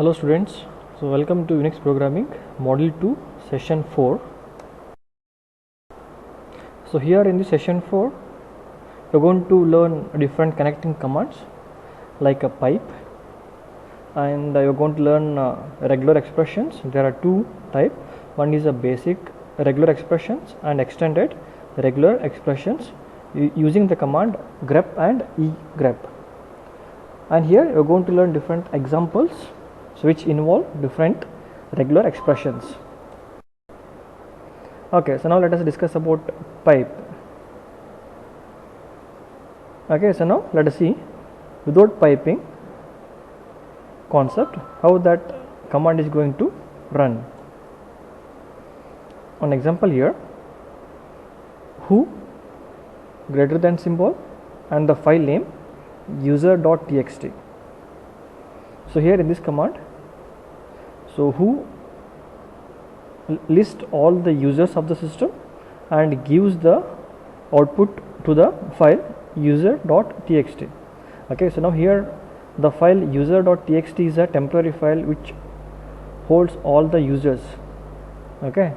Hello students, so welcome to Unix Programming Module 2 Session 4. So here in the Session 4 we are going to learn different connecting commands like a pipe, and you are going to learn regular expressions. There are two types. One is a basic regular expressions and extended regular expressions using the command grep and egrep. And here you are going to learn different examples which involve different regular expressions. Okay, so now let us discuss about pipe. Okay, so now let us see without piping concept how that command is going to run. An example here, who greater than symbol and the file name user.txt. So here in this command, so who lists all the users of the system and gives the output to the file user.txt. Okay, so now here the file user.txt is a temporary file which holds all the users. Okay,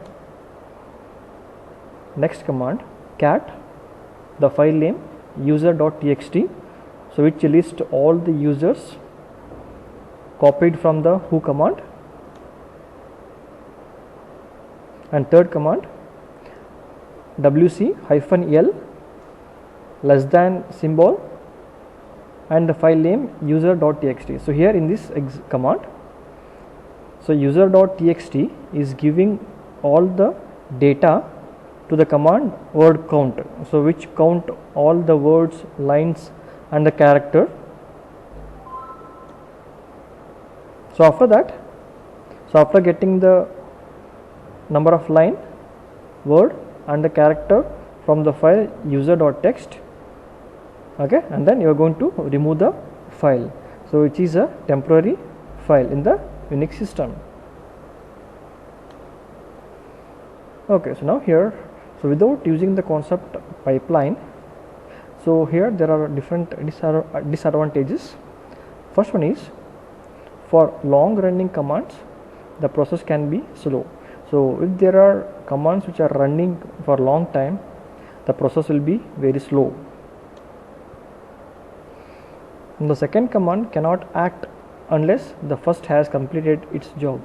next command, cat, the file name user.txt, so which lists all the users copied from the who command. And third command, wc-l less than symbol and the file name user.txt. So here in this command, so user.txt is giving all the data to the command word count, so which count all the words, lines and the character. So after that, so after getting the number of line, word and the character from the file user.txt, okay, and then you are going to remove the file, so which is a temporary file in the Unix system. Okay, so now here, so without using the concept pipeline, so here there are different disadvantages. First one is, for long running commands the process can be slow. So if there are commands which are running for long time, the process will be very slow. And the second command cannot act unless the first has completed its job.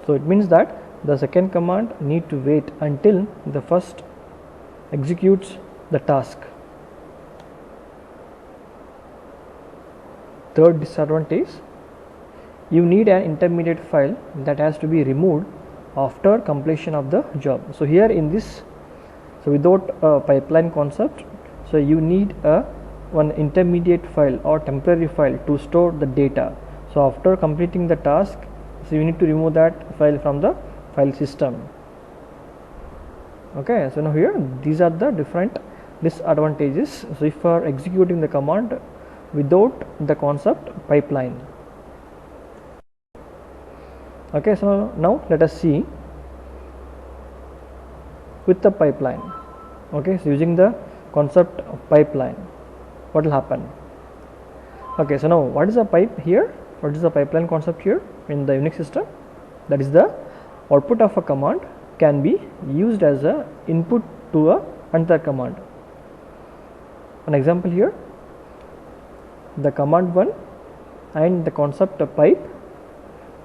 So it means that the second command need to wait until the first executes the task. Third disadvantage, you need an intermediate file that has to be removed after completion of the job. So here in this, so without a pipeline concept, so you need one intermediate file or temporary file to store the data. So after completing the task, so you need to remove that file from the file system. Okay, so now here these are the different disadvantages. So if you are executing the command without the concept pipeline. Okay, so now let us see with the pipeline. Okay, so using the concept of pipeline, what will happen? Okay, so now what is a pipe here? What is the pipeline concept here in the Unix system? That is, the output of a command can be used as a input to another command. An example here, the command 1 and the concept of pipe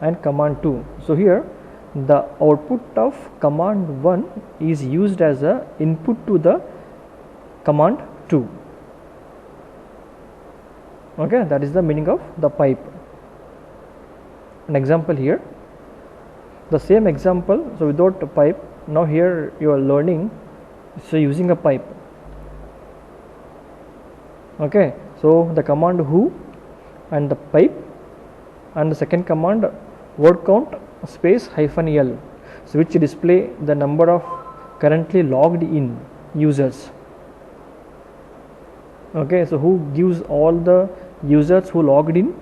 and command 2. So here the output of command 1 is used as a input to the command 2. Okay, that is the meaning of the pipe. An example here, the same example, so without a pipe, now here you are learning, so using a pipe. Okay, so the command who and the pipe, and the second command word count space -l, so which display the number of currently logged in users. Okay, so who gives all the users who logged in,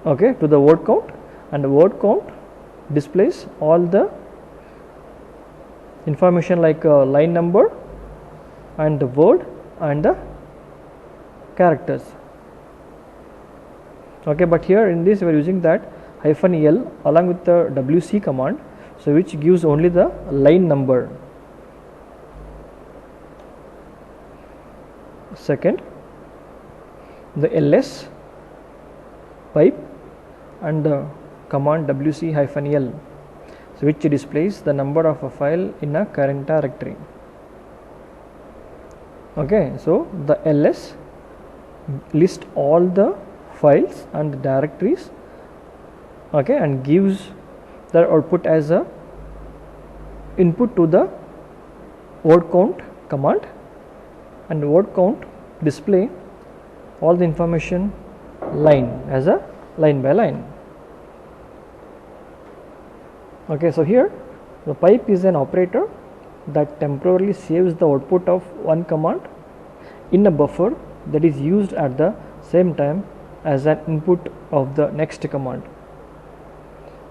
okay, to the word count, and the word count displays all the information like line number and the word and the characters. Okay, but here in this we are using that -l along with the wc command, so which gives only the line number. Second, the ls pipe and the command wc-l, so which displays the number of a file in a current directory. Okay, so the ls lists all the files and directories, okay, and gives the output as a input to the word count command, and word count display all the information line as a line by line. Okay, so here the pipe is an operator that temporarily saves the output of one command in a buffer that is used at the same time as an input of the next command.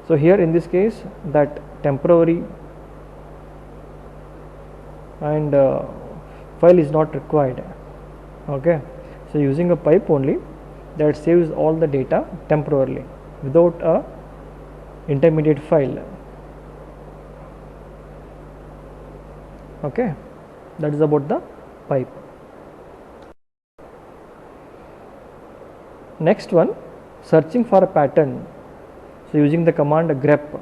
So here in this case that temporary and file is not required. Okay, so using a pipe only that saves all the data temporarily without a intermediate file. Okay, that is about the pipe. Next one, searching for a pattern. So using the command grep.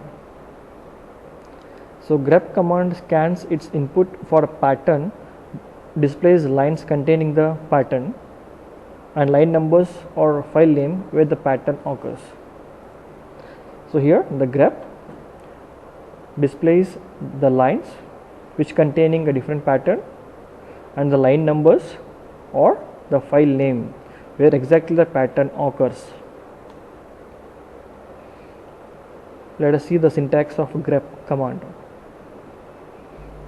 So grep command scans its input for a pattern, displays lines containing the pattern and line numbers or file name where the pattern occurs. So here the grep displays the lines which containing a different pattern and the line numbers or the file name where exactly the pattern occurs. Let us see the syntax of grep command.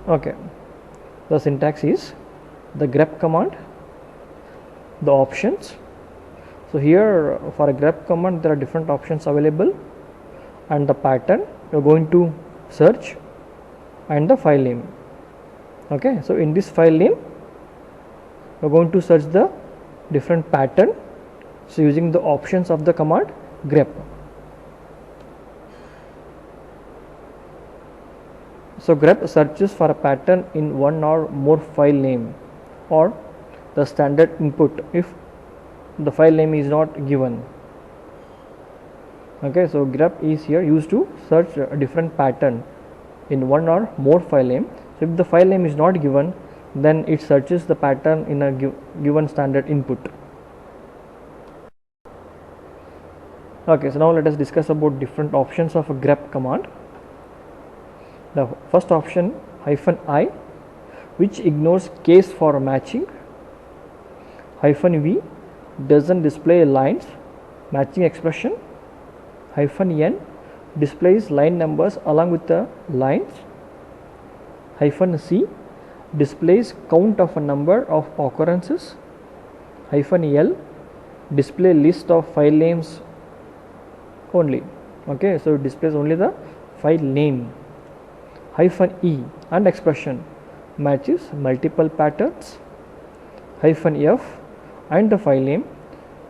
Okay, the syntax is the grep command, the options. So here for a grep command there are different options available, and the pattern you are going to search, and the file name. Okay, so in this file name you are going to search the different pattern, so using the options of the command grep. So grep searches for a pattern in one or more file name or the standard input if the file name is not given. Okay, so grep is here used to search a different pattern in one or more file name. So if the file name is not given, then it searches the pattern in a given standard input. Okay, so now let us discuss about different options of a grep command. The first option -i, which ignores case for matching. -v doesn't display lines matching expression. -n displays line numbers along with the lines. -c displays count of a number of occurrences. -l display list of file names only. Okay, so it displays only the file name. -e and expression matches multiple patterns. -f and the file name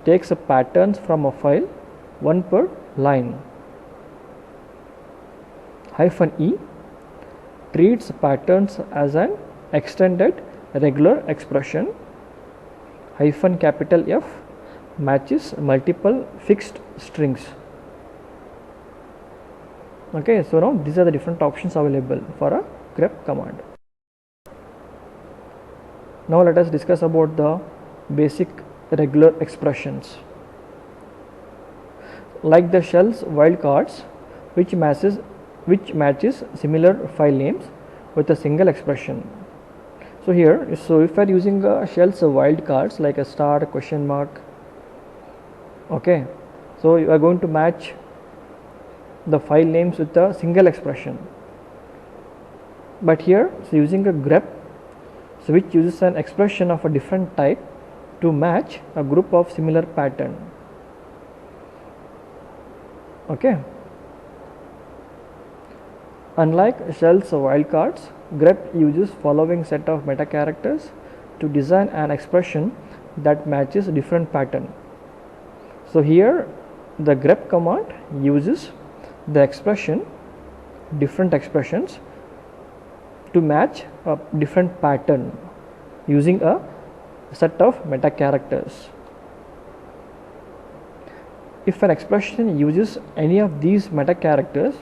takes a patterns from a file, one per line. -e treats patterns as an extended regular expression. -F matches multiple fixed strings. Okay, so now these are the different options available for a grep command. Now let us discuss about the basic regular expressions. Like the shell's wildcards, which matches similar file names with a single expression. So here, so if we are using a shell's wildcards like a star, question mark, okay, so you are going to match the file names with a single expression. But here, so using a grep, so which uses an expression of a different type to match a group of similar pattern. Okay. Unlike shell's wildcards, grep uses following set of meta characters to design an expression that matches different pattern. So here the grep command uses the different expressions to match a different pattern using a set of meta characters. If an expression uses any of these meta characters,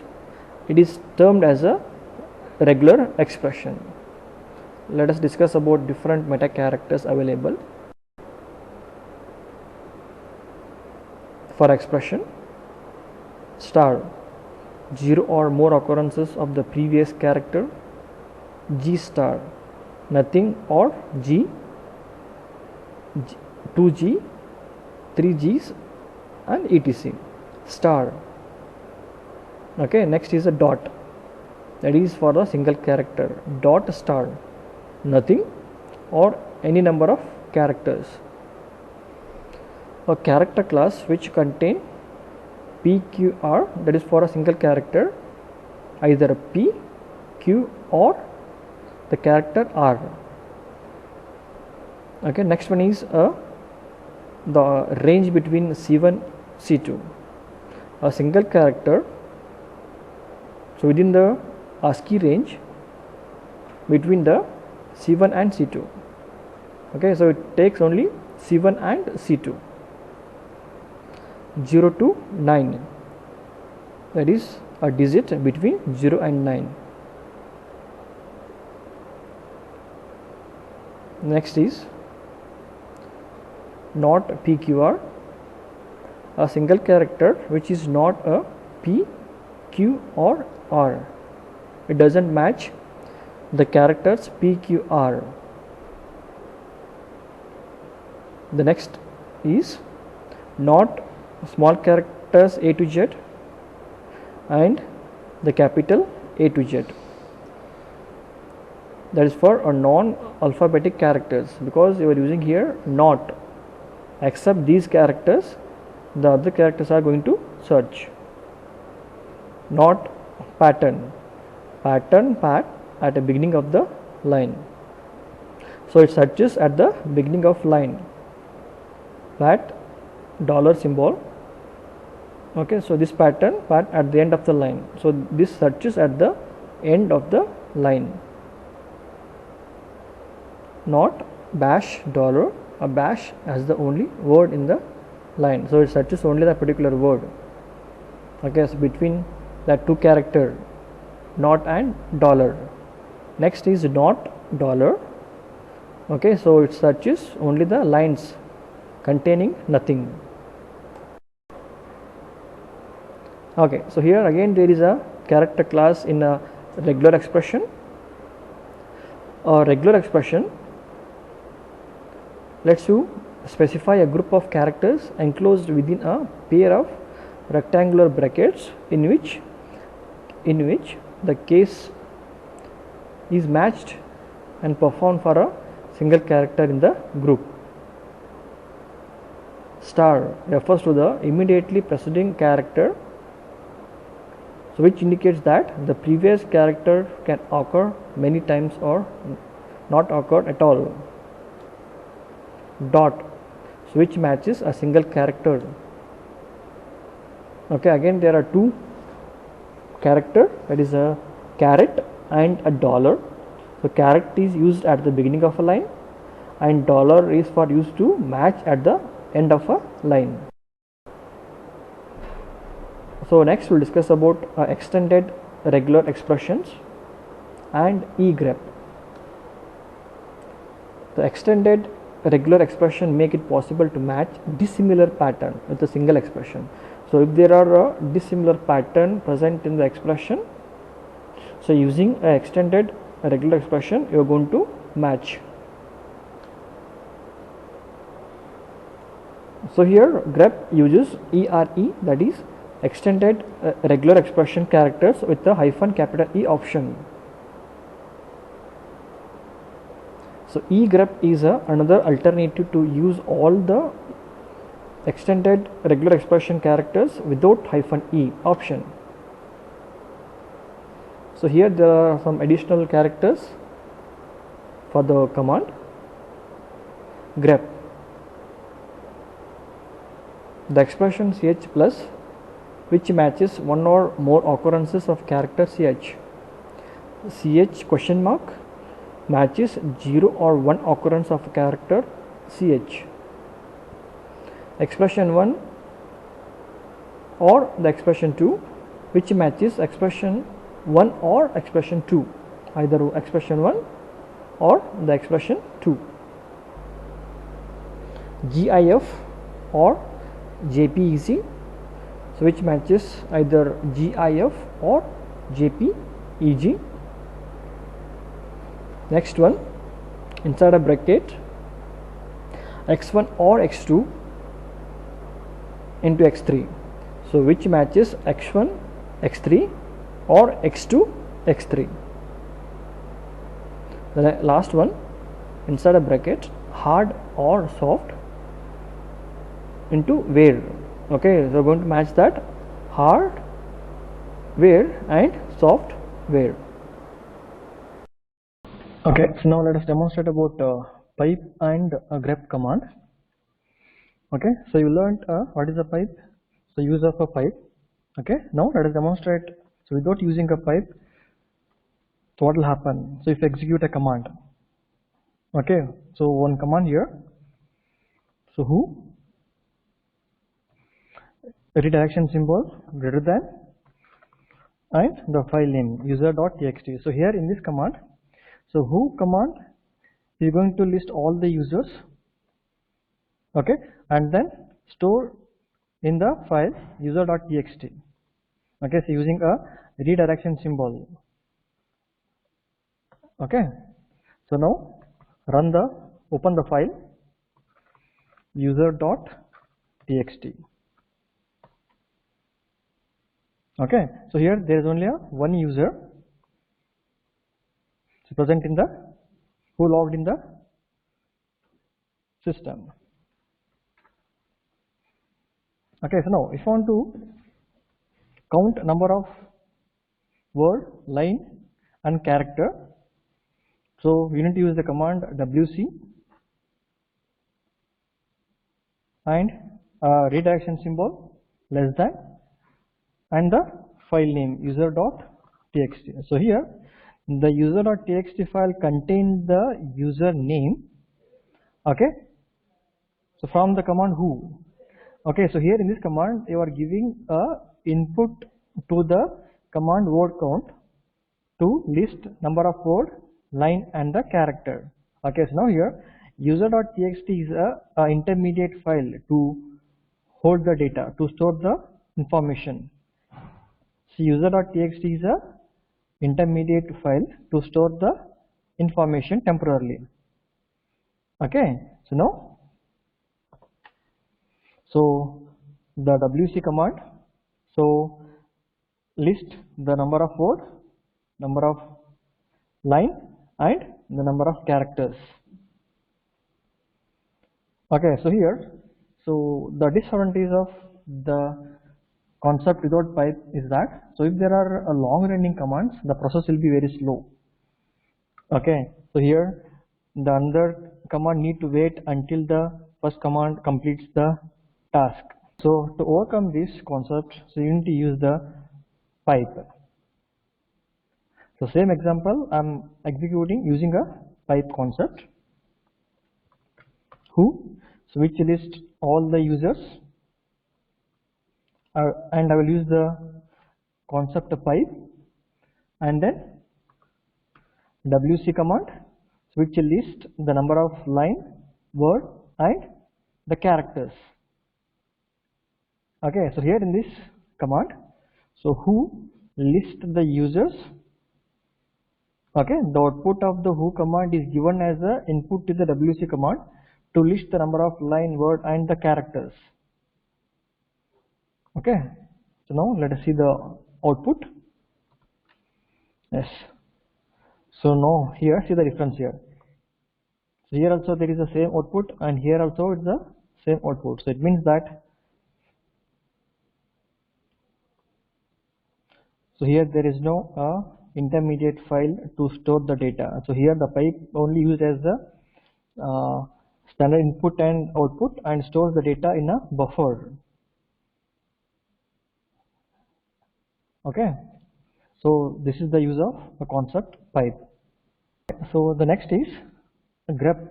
it is termed as a regular expression. Let us discuss about different meta characters available for expression. Star, 0 or more occurrences of the previous character. G star, nothing or G, 2G, 3Gs and etc. Star. Okay, next is a dot, that is for the single character. Dot star, nothing or any number of characters. A character class which contain PQR, that is for a single character, either P, Q or the character R. Okay, next one is the range between C1 C2, a single character, so within the ASCII range between the C1 and C2. Okay, so it takes only C1 and C2. 0 to 9, that is a digit between 0 and 9. Next is not PQR, a single character which is not a P, Q or R. It doesn't match the characters P, Q, R. The next is not small characters A to Z and the capital A to Z. That is for a non-alphabetic characters, because you are using here not, except these characters the other characters are going to search. Not pattern, pat at the beginning of the line, so it searches at the beginning of line. Pat dollar symbol. Okay, so this pattern pat at the end of the line, so this searches at the end of the line. Not bash dollar, a bash as the only word in the line, so it searches only the particular word. Okay, so between that two character not and dollar. Next is not dollar. Okay, so it searches only the lines containing nothing. Okay, so here again there is a character class in a regular expression. A regular expression lets you specify a group of characters enclosed within a pair of rectangular brackets in which the case is matched and performed for a single character in the group. Star refers to the immediately preceding character, so which indicates that the previous character can occur many times or not occur at all. Dot, so which matches a single character. Okay, again there are two character, that is a caret and a dollar. So caret is used at the beginning of a line and dollar is for used to match at the end of a line. So next we'll discuss about extended regular expressions and egrep. The extended regular expression make it possible to match dissimilar pattern with a single expression. So if there are a dissimilar pattern present in the expression, so using an extended regular expression you are going to match. So here grep uses ERE, that is extended regular expression characters with the hyphen capital E option. So egrep is another alternative to use all the extended regular expression characters without hyphen E option. So here there are some additional characters for the command grep. the expression ch plus which matches one or more occurrences of character ch. Ch question mark matches 0 or 1 occurrence of character ch. Expression 1 or the expression 2 which matches expression 1 or expression 2, either expression 1 or the expression 2. GIF or JPEG, so which matches either GIF or JPEG. Next one, inside a bracket, x1 or x2 into x3, so which matches x1 x3 or x2 x3. The last one, inside a bracket, hard or soft into where. Okay, so we are going to match that hard where and soft where. Okay, so now let us demonstrate about pipe and grep command. Okay, so you learned what is a pipe, so use of a pipe. Okay, now let us demonstrate. So without using a pipe, so what will happen? So if you execute a command, okay, so one command here, so who, redirection symbol greater than, and the file name user.txt. So here in this command, so who command is going to list all the users, okay, and then store in the file user.txt. Okay, so using a redirection symbol. Okay, so now open the file user.txt. Okay, so here there is only one user present in the who logged in the system. Okay, so now if I want to count number of word, line and character, so we need to use the command wc and redirection symbol less than and the file name user.txt. So here the user.txt file contains the user name. Okay, so from the command who. Okay, so here in this command you are giving a input to the command word count to list number of word, line and the character. Okay, so now here user.txt is a intermediate file to hold the data, to store the information. So user.txt is a intermediate file to store the information temporarily. Okay, so now, so the wc command, so list the number of word, number of line and the number of characters. Okay, so here, so the disadvantage of the concept without pipe is that, so if there are long running commands, the process will be very slow. Okay, so here the another command need to wait until the first command completes the task. So to overcome this concept, so you need to use the pipe. So same example I am executing using a pipe concept, who, so which list all the users, and I will use the concept of pipe, and then wc command, which will list the number of line, word and the characters. Okay, so here in this command, so who list the users. Okay, the output of the who command is given as a input to the wc command to list the number of line, word and the characters. Okay, so now let us see the output. Yes, so now here see the difference here. So here also there is the same output and here also it's the same output. So it means that, so here there is no intermediate file to store the data. So here the pipe only used as the standard input and output and stores the data in a buffer. Okay, so this is the use of the concept pipe. So the next is grep,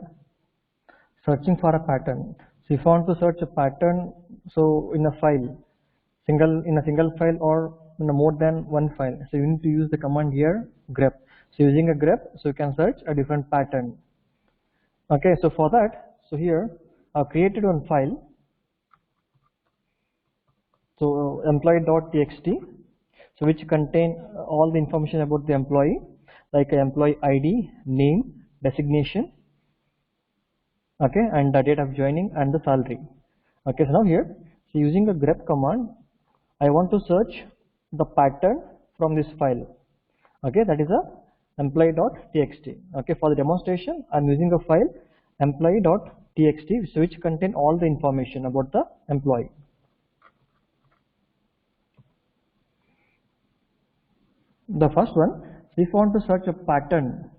searching for a pattern. So if you want to search a pattern, so in a file, in a single file or in a more than one file, so you need to use the command here grep. So using a grep, so you can search a different pattern. Okay, so for that, so here I've created one file, so employee.txt, so which contain all the information about the employee, like employee ID, name, designation, okay, and the date of joining and the salary. Okay, so now here, so using a grep command, I want to search the pattern from this file. Okay, that is a employee.txt. Okay, for the demonstration, I'm using a file employee.txt, so which contain all the information about the employee. The first one, if you want to search a pattern,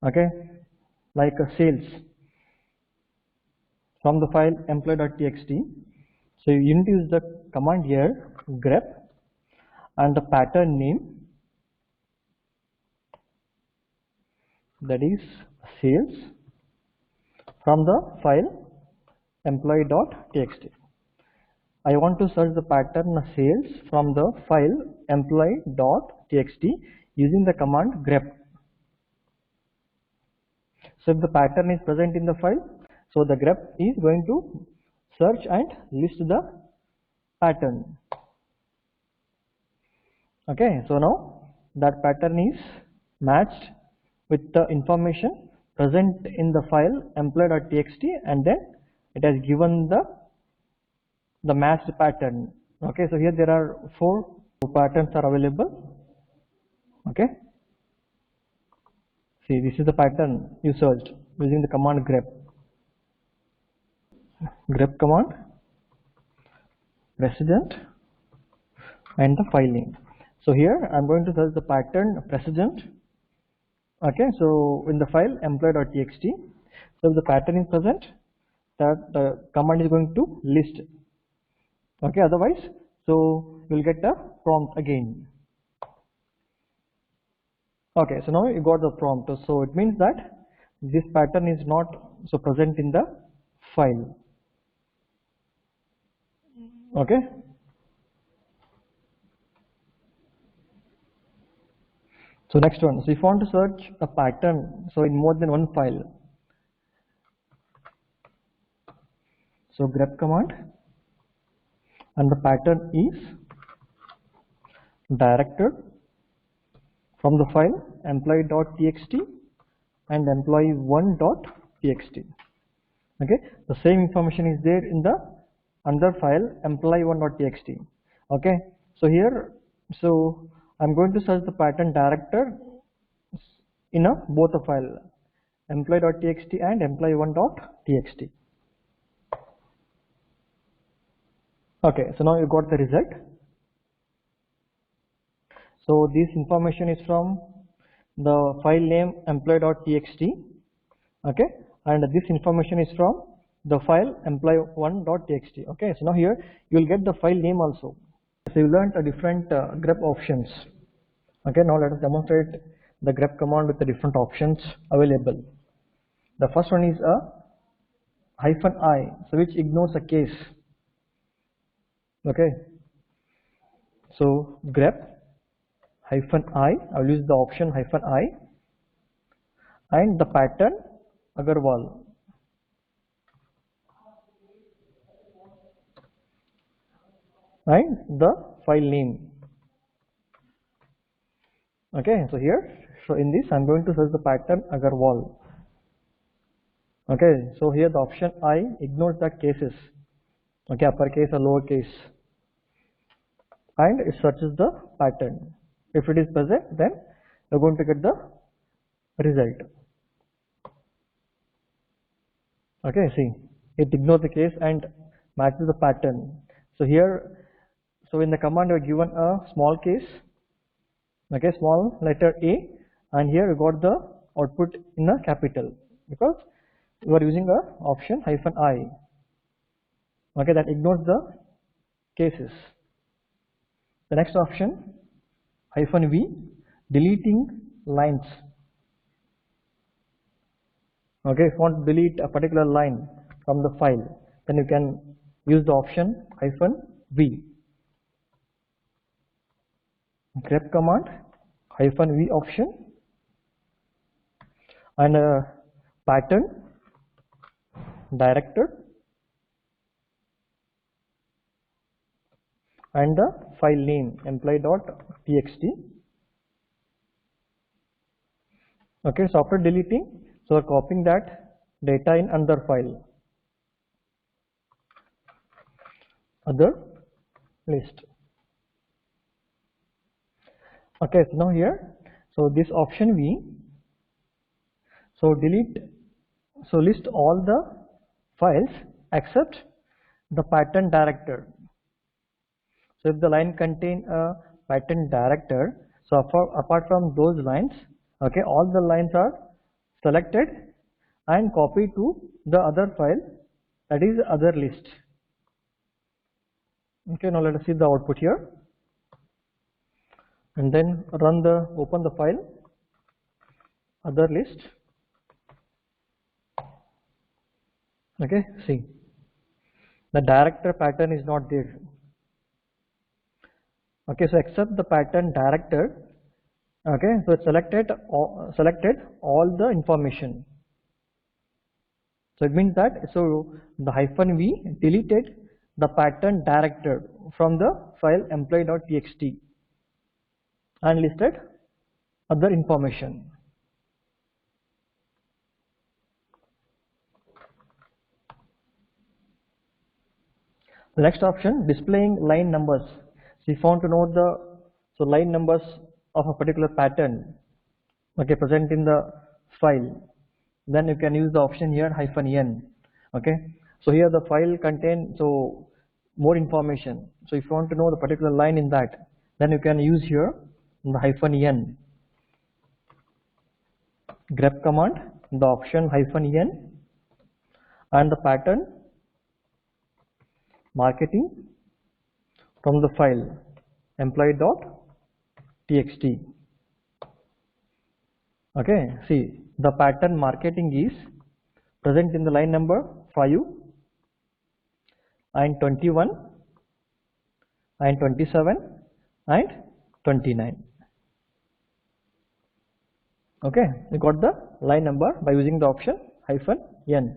okay, like a sales from the file employee.txt, so you need to use the command here grep and the pattern name, that is sales, from the file employee.txt. I want to search the pattern sales from the file employee.txt using the command grep. So if the pattern is present in the file, so the grep is going to search and list the pattern. Okay, so now that pattern is matched with the information present in the file employee.txt, and then it has given the matched pattern. Okay, so here there are 4 patterns are available. Okay, see, this is the pattern you searched using the command grep. Grep command, precedent, and the file name. So here I'm going to search the pattern precedent. Okay, so in the file employee.txt, so if the pattern is present, that the command is going to list. Okay, otherwise, so you'll get a prompt again. Okay, so now you got the prompt, so it means that this pattern is not so present in the file. Okay, so next one, so if you want to search a pattern, so in more than one file, so grep command and the pattern is directed from the file employee.txt and employee1.txt. Okay, the same information is there in the another file employee1.txt. Okay, so here, so I'm going to search the pattern director in a both the file employee.txt and employee1.txt. Okay, so now you got the result. So this information is from the file name employee.txt. Okay, and this information is from the file employee1.txt. Okay, so now here you will get the file name also. So you learned a different grep options. Okay, now let us demonstrate the grep command with the different options available. The first one is a -i, so which ignores a case. Okay, so grep -i, I will use the option -i, and the pattern Agarwal, and the file name. Okay, so here, so in this I'm going to search the pattern Agarwal. Okay, so here the option I ignores the cases, okay, uppercase or lowercase, and it searches the pattern. If it is present, then you're going to get the result. Okay, see, it ignores the case and matches the pattern. So here, so in the command you're given a small case, okay, small letter A, and here you got the output in a capital because you are using a option -i. Okay, that ignores the cases. The next option, -v, deleting lines. Okay, if you want to delete a particular line from the file, then you can use the option -v. Grep command, -v option, and a pattern director, and the file name employee.txt. Okay, so after deleting, so we're copying that data in another file, other list. Okay, so now here, so this option V, so delete, so list all the files except the pattern director. So if the line contain a pattern director, so apart from those lines, okay, all the lines are selected and copied to the other file, that is other list. Okay, now let us see the output here, and then open the file, other list. Okay, see, the director pattern is not there. Okay, so except the pattern director, okay, so it selected all the information. So it means that, so the -v deleted the pattern director from the file employee.txt and listed other information. The next option, displaying line numbers. So if you want to know the line numbers of a particular pattern, okay, present in the file, then you can use the option here -n. Okay, so here the file contain more information. So if you want to know the particular line in that, then you can use here the -n. Grep command, the option -n, and the pattern marketing from the file employee.txt. Okay, see, the pattern marketing is present in the line number 5 and 21 and 27 and 29. Okay, you got the line number by using the option -n.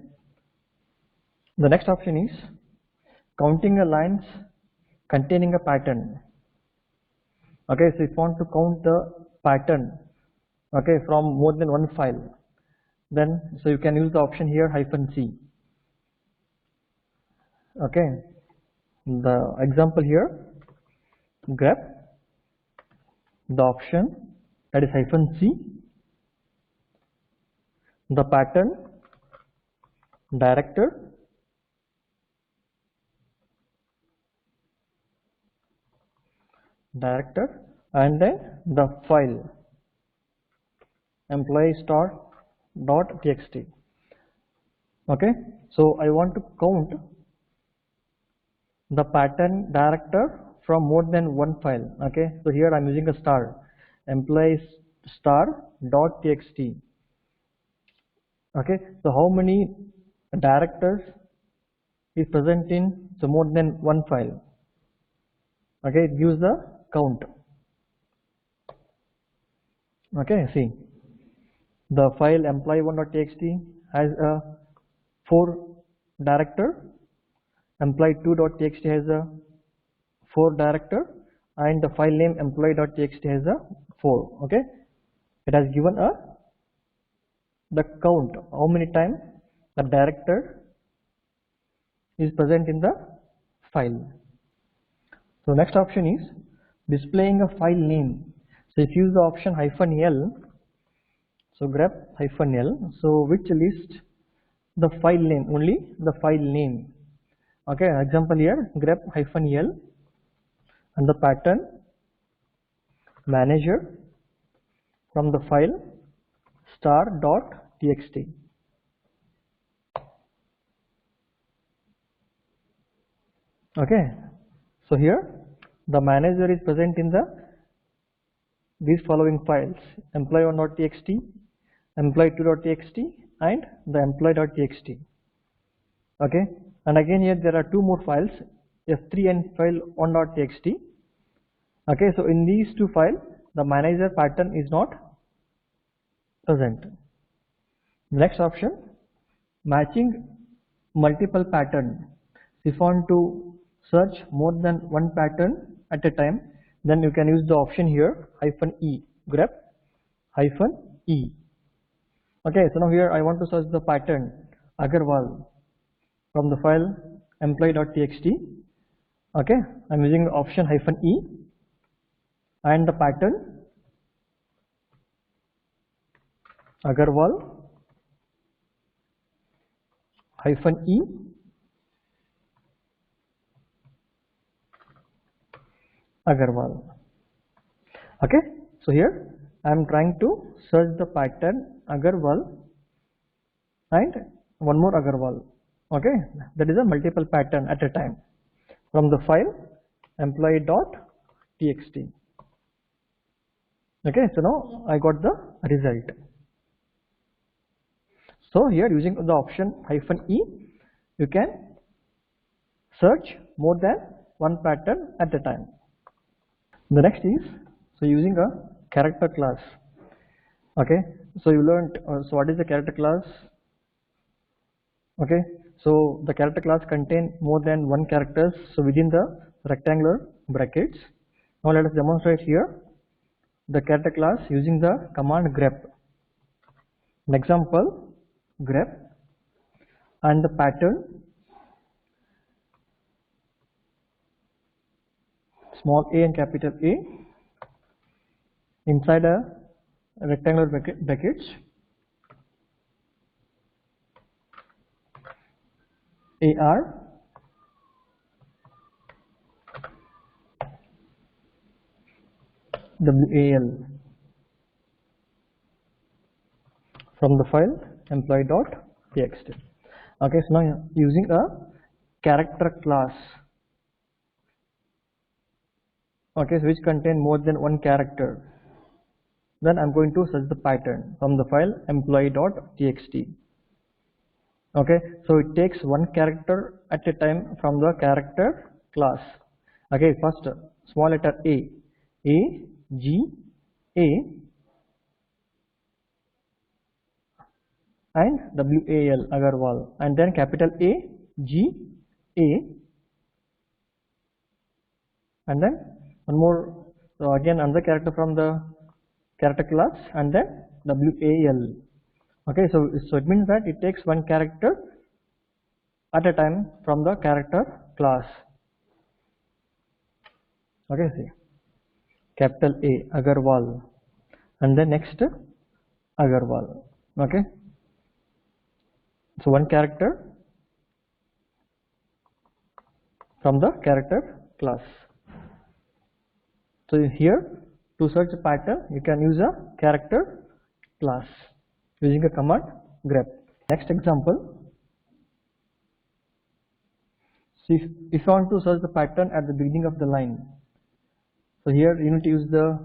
The next option is counting the lines containing a pattern. Okay, so if you want to count the pattern, okay, from more than one file, then so you can use the option here -c. Okay, the example here, grep the option that is -c, the pattern director, and then the file employee.txt. Okay, so I want to count the pattern director from more than one file. Okay, so here I'm using a star, employee star.txt. Okay, so how many directors is present in more than one file? Okay, it gives the count. Okay, see, the file employee1.txt has a 4 director, employee2.txt has a 4 director, and the file name employee.txt has a 4. Okay, it has given the count, how many times the director is present in the file. So next option is displaying a file name. So if you use the option -l, so grep -l, so which list the file name, only the file name. Okay, example here, grep -l and the pattern manager from the file star.txt. Okay, so here the manager is present in these following files: employee1.txt, employee2.txt, and the employee.txt. Okay, and again here there are two more files, f3 and file1.txt. Okay, so in these two files the manager pattern is not present. Next option, matching multiple pattern. If you want to search more than one pattern at a time, then you can use the option here -e, grep -e. Okay, so now here I want to search the pattern Agarwal from the file employee.txt. Okay, I'm using the option -e and the pattern Agarwal -e Agarwal. Okay, so here I am trying to search the pattern Agarwal and one more Agarwal. Okay, that is a multiple pattern at a time from the file employee.txt. Okay, so now I got the result. So here using the option -e, you can search more than one pattern at a time. The next is, so using a character class. Okay, so you learned, so what is the character class? Okay, so the character class contain more than one characters, so within the rectangular brackets. Now let us demonstrate here the character class using the command grep. An example, grep and the pattern small a and capital A inside a rectangular brackets, AR WAL from the file employee.txt. Okay, so now using a character class, okay, so which contain more than one character, then I'm going to search the pattern from the file employee.txt. Okay, so it takes one character at a time from the character class. Okay, first small letter A G A and WAL Agarwal, and then capital A G A, and then one more, so again another character from the character class, and then WAL. Okay, so it means that it takes one character at a time from the character class. Okay, see, capital A Agarwal, and then next Agarwal. Okay, so one character from the character class. So here to search a pattern you can use a character class using a command grep. Next example, so if you want to search the pattern at the beginning of the line, so here you need to use the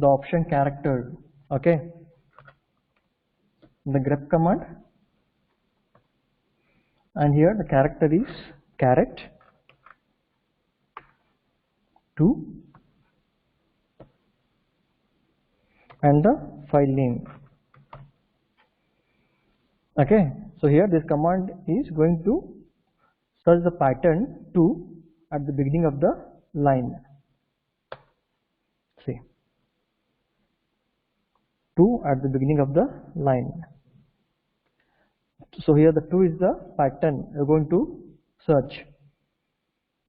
option character. Okay, the grep command, and here the character is caret 2 and the file name. Okay, so here this command is going to search the pattern 2 at the beginning of the line. See, 2 at the beginning of the line. So here the 2 is the pattern you're going to search,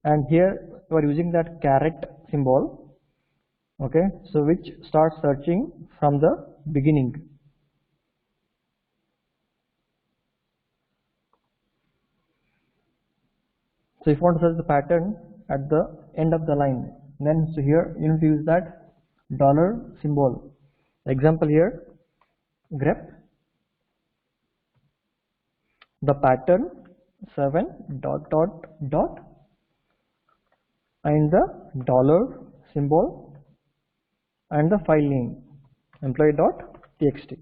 and here you are using that caret symbol. Okay, so which starts searching from the beginning. So if you want to search the pattern at the end of the line, then so here you need to use that dollar symbol. Example here, grep the pattern 7 ... and the dollar symbol and the file name employee.txt.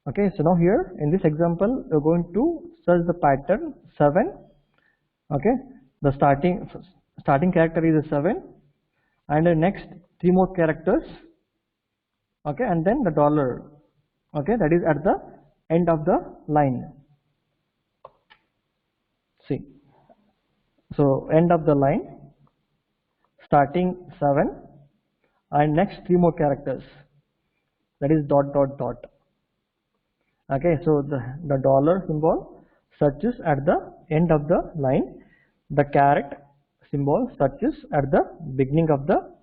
Okay, so now here in this example we're going to search the pattern 7. Okay, the starting character is a 7 and the next 3 more characters. Okay, and then the dollar. Okay, that is at the end of the line. See, so end of the line, starting 7 and next 3 more characters, that is dot dot dot. Okay, so the dollar symbol searches at the end of the line, the caret symbol searches at the beginning of the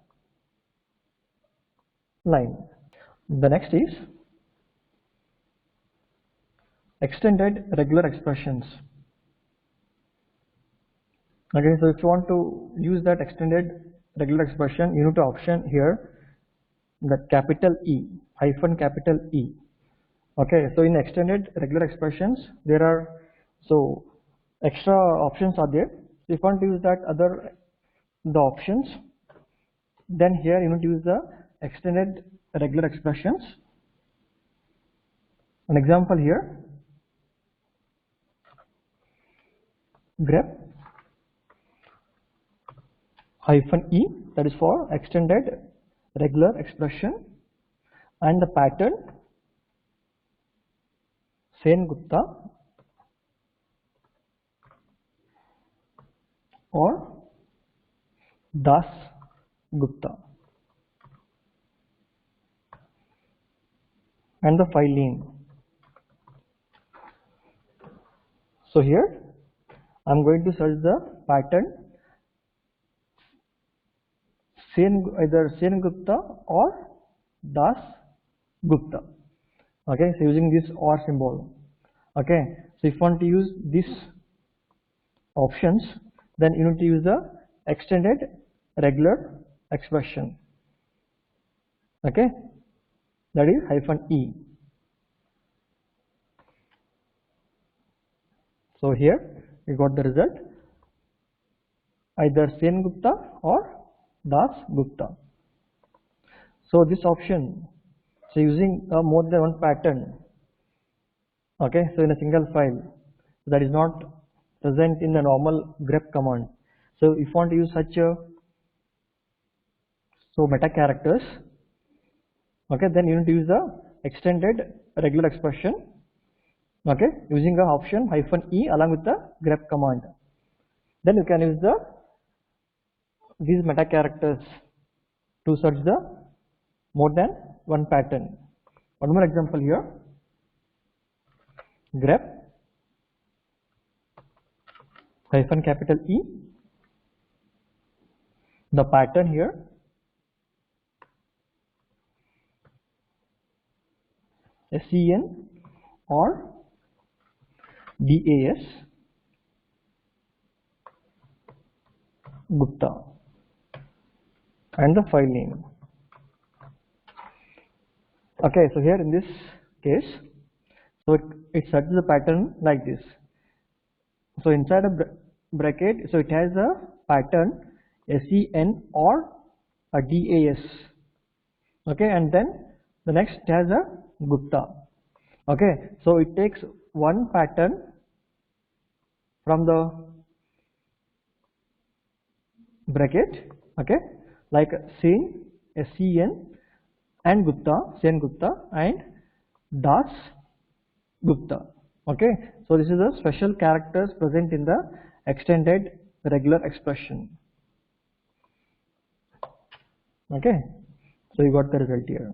line. The next is extended regular expressions. Okay, so if you want to use that extended regular expression, you need to option here the capital E, hyphen capital E. Okay, so in extended regular expressions there are so extra options are there. So if you want to use that the options, then here you need to use the extended regular expressions. An example here, grep hyphen E, that is for extended regular expression, and the pattern Sen-Gupta or Das-Gupta, and the file name. So here I am going to search the pattern either Sen-Gupta or Das-Gupta. Okay, so using this or symbol. Okay, so if you want to use these options, then you need to use the extended regular expression. Okay, that is hyphen E. So here we got the result either Sen-Gupta or Das-Gupta. So this option, so using more than one pattern, okay, so in a single file, that is not present in the normal grep command. So if you want to use such a meta characters, okay, then you need to use the extended regular expression, okay, using the option hyphen E along with the grep command. Then you can use these meta characters to search the more than one pattern. One more example here, grep hyphen capital E, the pattern here SEN or DAS Gupta, and the file name. Okay, so here in this case, so it searches the pattern like this. So inside a bracket, so it has a pattern SEN or a DAS. Okay, and then the next has a Gupta. Okay, so it takes one pattern from the bracket, okay, like Sen, SEN, and Gupta, Sen-Gupta, and Das-Gupta. Okay, so this is the special characters present in the extended regular expression. Okay, so you got the result here,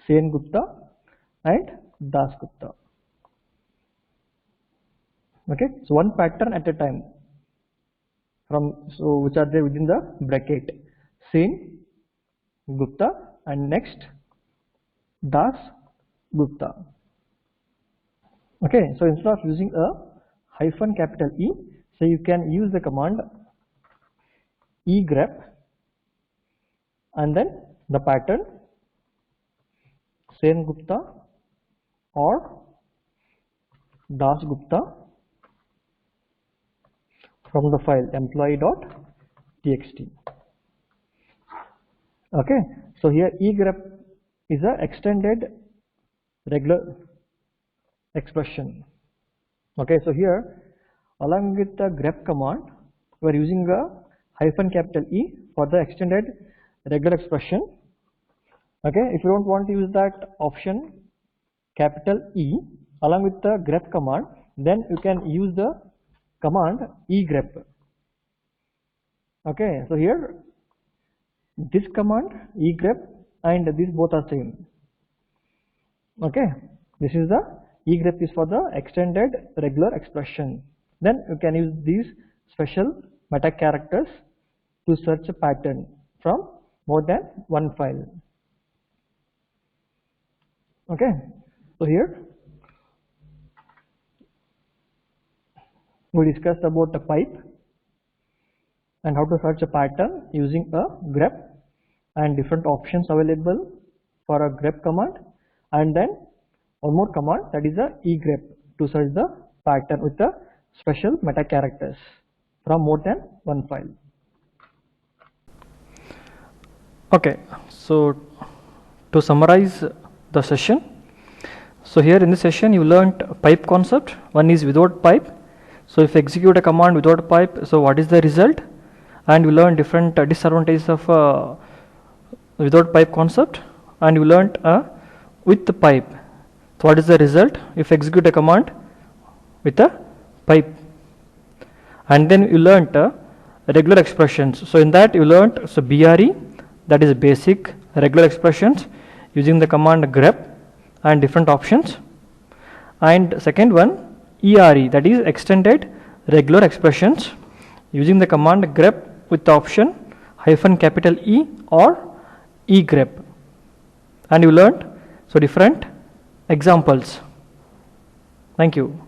Sen-Gupta and Das-Gupta. Okay, so one pattern at a time so which are there within the bracket, Sen, Gupta, and next Das-Gupta. Okay, so instead of using a hyphen capital E, so you can use the command egrep and then the pattern Sen-Gupta or Das-Gupta from the file employee.txt. Okay, so here egrep is a extended regular expression. Okay, so here along with the grep command we are using a hyphen capital E for the extended regular expression. Okay, if you don't want to use that option capital E along with the grep command, then you can use the command egrep. Okay, so here this command egrep and this both are same. Okay, this is the egrep is for the extended regular expression. Then you can use these special meta characters to search a pattern from more than one file. Okay, so here we discussed about the pipe and how to search a pattern using a grep and different options available for a grep command, and then one more command, that is a egrep, to search the pattern with the special meta characters from more than one file. Okay, so to summarize the session, so here in this session you learnt pipe concept. One is without pipe. So if you execute a command without pipe, so what is the result? And you learn different disadvantages of without pipe concept, and you learnt with the pipe. So what is the result if you execute a command with a pipe? And then you learnt regular expressions. So in that you learnt so BRE, that is basic regular expressions using the command grep and different options. And second one ERE, that is extended regular expressions using the command grep with the option hyphen capital E or egrep. And you learned so different examples. Thank you.